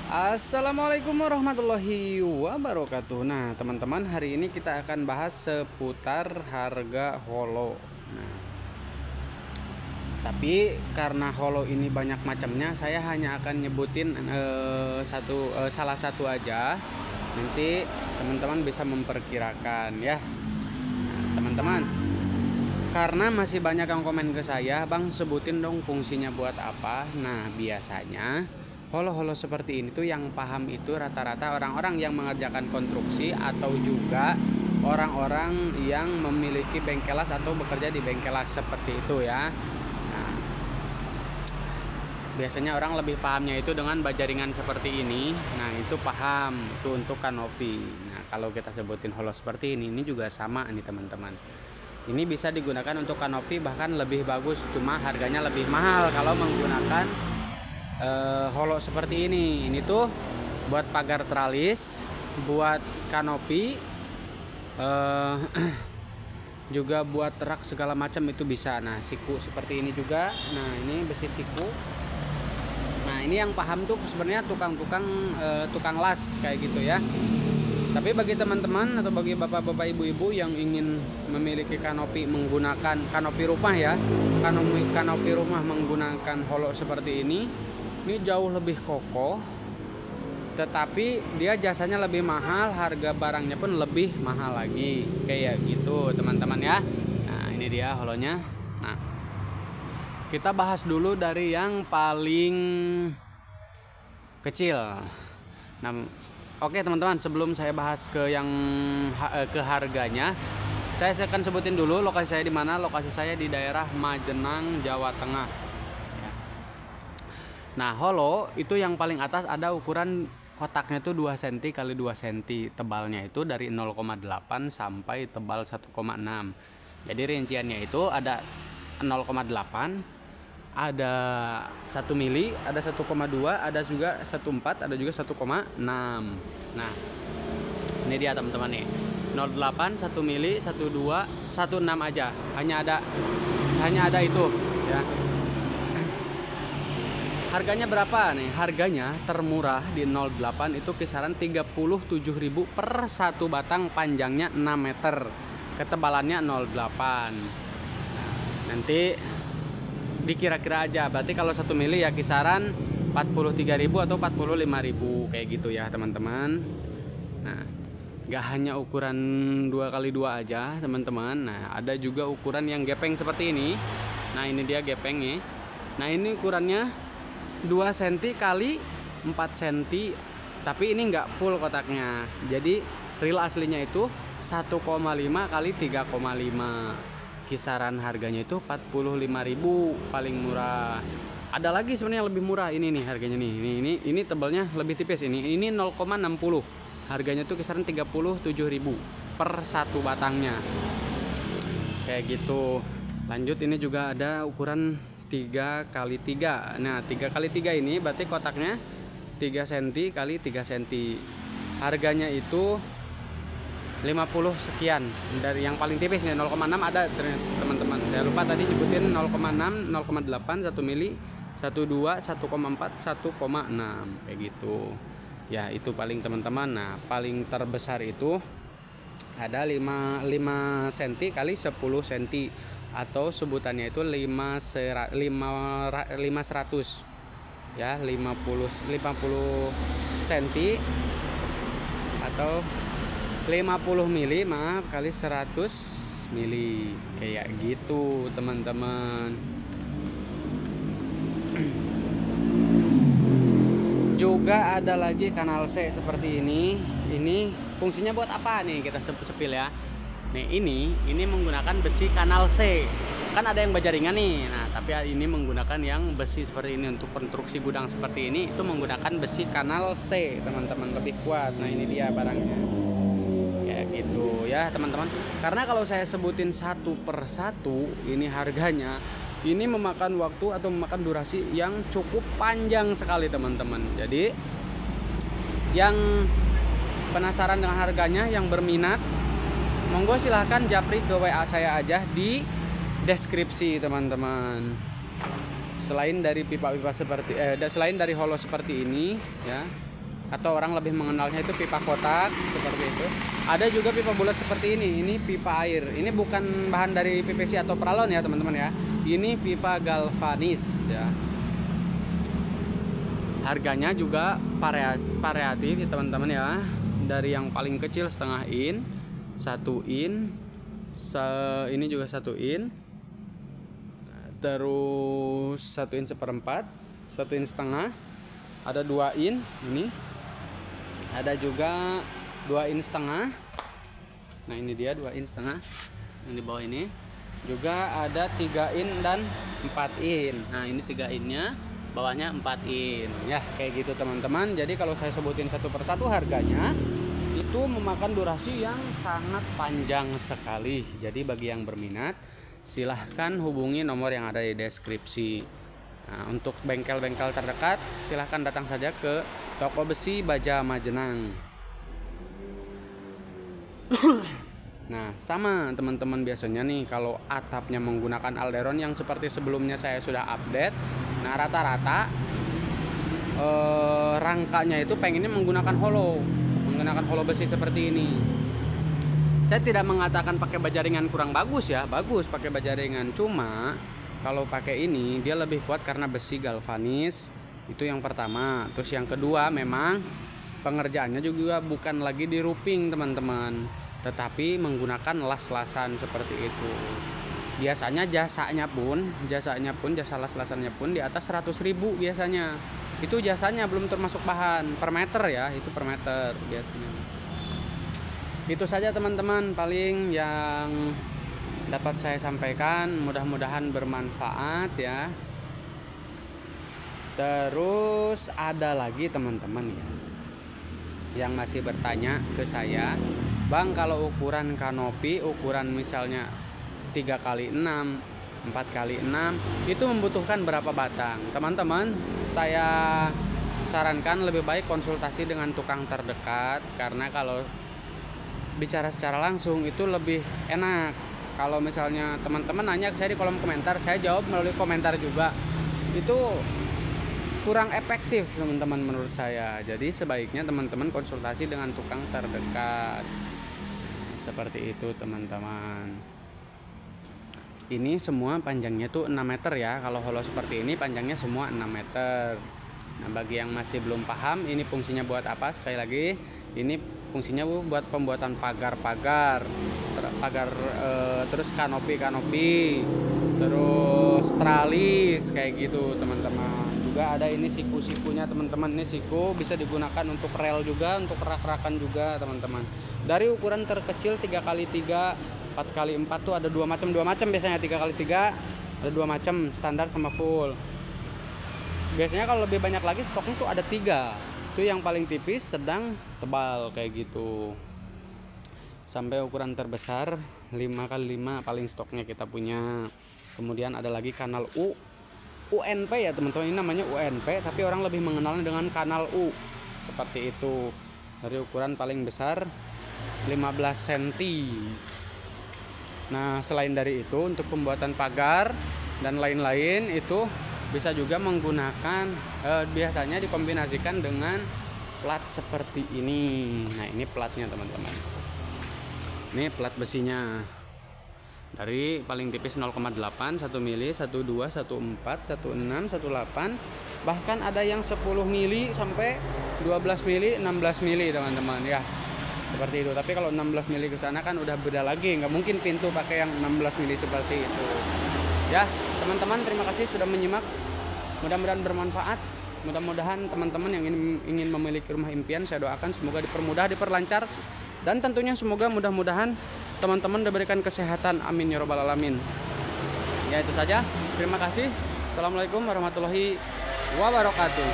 Assalamualaikum warahmatullahi wabarakatuh. Nah, teman-teman, hari ini kita akan bahas seputar harga holo. Nah, tapi karena holo ini banyak macamnya, saya hanya akan nyebutin salah satu aja. Nanti teman-teman bisa memperkirakan ya. Nah, teman-teman, karena masih banyak yang komen ke saya, Bang, sebutin dong fungsinya buat apa. Nah, biasanya holo-holo seperti ini tuh yang paham itu rata-rata orang-orang yang mengerjakan konstruksi atau juga orang-orang yang memiliki bengkelas atau bekerja di bengkelas seperti itu ya. Nah, biasanya orang lebih pahamnya itu dengan baja ringan seperti ini. Nah, itu paham itu untuk kanopi. Nah, kalau kita sebutin holo seperti ini juga sama nih teman-teman. Ini bisa digunakan untuk kanopi, bahkan lebih bagus, cuma harganya lebih mahal kalau menggunakan holo seperti ini. Ini tuh buat pagar tralis, buat kanopi, juga buat rak segala macam itu bisa. Nah, siku seperti ini juga. Nah, ini besi siku. Nah, ini yang paham tuh sebenarnya tukang las kayak gitu ya. Tapi bagi teman-teman atau bagi bapak-bapak ibu-ibu yang ingin memiliki kanopi menggunakan kanopi rumah ya, kanopi rumah menggunakan holo seperti ini jauh lebih kokoh, tetapi dia jasanya lebih mahal, harga barangnya pun lebih mahal lagi, kayak gitu teman-teman ya. Nah, ini dia holonya. Nah, kita bahas dulu dari yang paling kecil. Nah, oke teman-teman, sebelum saya bahas ke yang ke harganya, saya akan sebutin dulu lokasi saya di mana. Lokasi saya di daerah Majenang, Jawa Tengah. Nah, holo itu yang paling atas ada ukuran kotaknya itu 2 cm kali 2 cm. Tebalnya itu dari 0,8 sampai tebal 1,6. Jadi rinciannya itu ada 0,8, ada 1 mili, ada 1,2, ada juga 1,4, ada juga 1,6. Nah, ini dia teman-teman nih. 0,8, 1 mili, 1,2, 1,6 aja. Hanya ada itu ya. Harganya berapa nih? Harganya termurah di 08 itu kisaran 37.000 per satu batang, panjangnya 6 meter, ketebalannya 08. Nanti dikira-kira aja, berarti kalau 1 mili ya kisaran 43.000 atau 45.000 kayak gitu ya teman-teman. Nah, gak hanya ukuran 2x2 aja teman-teman. Nah, ada juga ukuran yang gepeng seperti ini. Nah, ini dia gepengnya. Nah, ini ukurannya 2 cm kali 4 cm, tapi ini enggak full kotaknya. Jadi real aslinya itu 1,5 kali 3,5. Kisaran harganya itu 45.000 paling murah. Ada lagi sebenarnya lebih murah, ini nih harganya nih. Ini tebalnya lebih tipis ini 0,60. Harganya tuh kisaran 37.000 per satu batangnya. Kayak gitu. Lanjut, ini juga ada ukuran 3x3. Nah, 3x3 ini berarti kotaknya 3 cm kali 3 cm. Harganya itu 50 sekian. Dari yang paling tipis nih 0,6 ada teman-teman. Saya lupa tadi nyebutin 0,6, 0,8, 1 mili, 1,2, 1,4, 1,6 kayak gitu. Ya, itu paling teman-teman. Nah, paling terbesar itu ada 5 cm kali 10 cm, atau sebutannya itu 500 ya, 50 cm atau 50 mili kali 100 mili kayak gitu teman-teman. Juga ada lagi kanal C seperti ini. Ini fungsinya buat apa nih, kita sepil ya. Nih, ini menggunakan besi kanal C. Kan ada yang baja ringan nih. Nah, tapi ini menggunakan yang besi seperti ini untuk konstruksi gudang seperti ini, itu menggunakan besi kanal C, teman-teman, lebih kuat. Nah, ini dia barangnya. Kayak gitu ya, teman-teman. Karena kalau saya sebutin satu per satu ini harganya, ini memakan waktu atau memakan durasi yang cukup panjang sekali, teman-teman. Jadi, yang penasaran dengan harganya, yang berminat, monggo silahkan japri ke WA saya aja di deskripsi teman-teman. Selain dari pipa-pipa seperti selain dari holo seperti ini ya, atau orang lebih mengenalnya itu pipa kotak seperti itu. Ada juga pipa bulat seperti ini pipa air. Ini bukan bahan dari PVC atau peralon ya teman-teman ya. Ini pipa galvanis ya. Harganya juga variatif ya teman-teman ya. Dari yang paling kecil setengah in, 1 in, ini juga 1 in, terus 1 in seperempat, 1 in setengah, ada 2 in ini, ada juga 2 in setengah. Nah ini dia 2 in setengah yang di bawah ini. Juga ada 3 in dan 4 in. Nah ini 3 innya, bawahnya 4 in ya, kayak gitu teman-teman. Jadi kalau saya sebutin satu persatu harganya itu memakan durasi yang sangat panjang sekali. Jadi bagi yang berminat silahkan hubungi nomor yang ada di deskripsi. Nah, untuk bengkel-bengkel terdekat silahkan datang saja ke toko besi Baja Majenang. Nah sama teman-teman, biasanya nih kalau atapnya menggunakan alderon yang seperti sebelumnya saya sudah update. Nah rata-rata rangkanya itu pengennya menggunakan hollow besi seperti ini. Saya tidak mengatakan pakai baja ringan kurang bagus ya, bagus pakai baja ringan. Cuma kalau pakai ini dia lebih kuat karena besi galvanis. Itu yang pertama. Terus yang kedua, memang pengerjaannya juga bukan lagi di roofing teman-teman, tetapi menggunakan las-lasan seperti itu. Biasanya jasa las-lasannya pun di atas 100.000 biasanya. Itu jasanya belum termasuk bahan per meter ya, itu per meter biasanya. Itu saja teman-teman paling yang dapat saya sampaikan, mudah-mudahan bermanfaat ya. Terus ada lagi teman-teman ya yang masih bertanya ke saya, Bang, kalau ukuran kanopi, ukuran misalnya 3x6, 4x6 itu membutuhkan berapa batang? Teman-teman, saya sarankan lebih baik konsultasi dengan tukang terdekat, karena kalau bicara secara langsung itu lebih enak. Kalau misalnya teman-teman nanya ke saya di kolom komentar, saya jawab melalui komentar juga, itu kurang efektif teman-teman menurut saya. Jadi sebaiknya teman-teman konsultasi dengan tukang terdekat. Seperti itu teman-teman. Ini semua panjangnya tuh 6 meter ya. Kalau hollow seperti ini panjangnya semua 6 meter. Nah bagi yang masih belum paham ini fungsinya buat apa, sekali lagi ini fungsinya buat pembuatan pagar-pagar, terus kanopi, terus tralis kayak gitu teman-teman. Juga ada ini siku-sikunya teman-teman. Ini siku bisa digunakan untuk rel juga, untuk rak-rakan juga teman-teman. Dari ukuran terkecil 3x3, 4x4 tuh ada dua macam biasanya. 3x3 ada 2 macam, standar sama full. Biasanya kalau lebih banyak lagi stoknya tuh ada 3. Itu yang paling tipis, sedang, tebal kayak gitu. Sampai ukuran terbesar 5x5 paling stoknya kita punya. Kemudian ada lagi kanal UNP ya teman-teman, ini namanya UNP, tapi orang lebih mengenalnya dengan kanal U. Seperti itu. Dari ukuran paling besar 15 cm. Nah selain dari itu, untuk pembuatan pagar dan lain-lain itu bisa juga menggunakan biasanya dikombinasikan dengan plat seperti ini. Nah ini platnya teman-teman, ini plat besinya. Dari paling tipis 0,8, 1 mili, 12, 14, 16, 18, bahkan ada yang 10 mili sampai 12 mili, 16 mili teman-teman ya. Seperti itu. Tapi kalau 16 mili ke sana kan udah beda lagi, nggak mungkin pintu pakai yang 16 mili seperti itu. Ya, teman-teman terima kasih sudah menyimak. Mudah-mudahan bermanfaat. Mudah-mudahan teman-teman yang ingin memiliki rumah impian, saya doakan semoga dipermudah, diperlancar, dan tentunya semoga mudah-mudahan teman-teman diberikan kesehatan, amin ya robbal alamin. Ya itu saja, terima kasih. Assalamualaikum warahmatullahi wabarakatuh.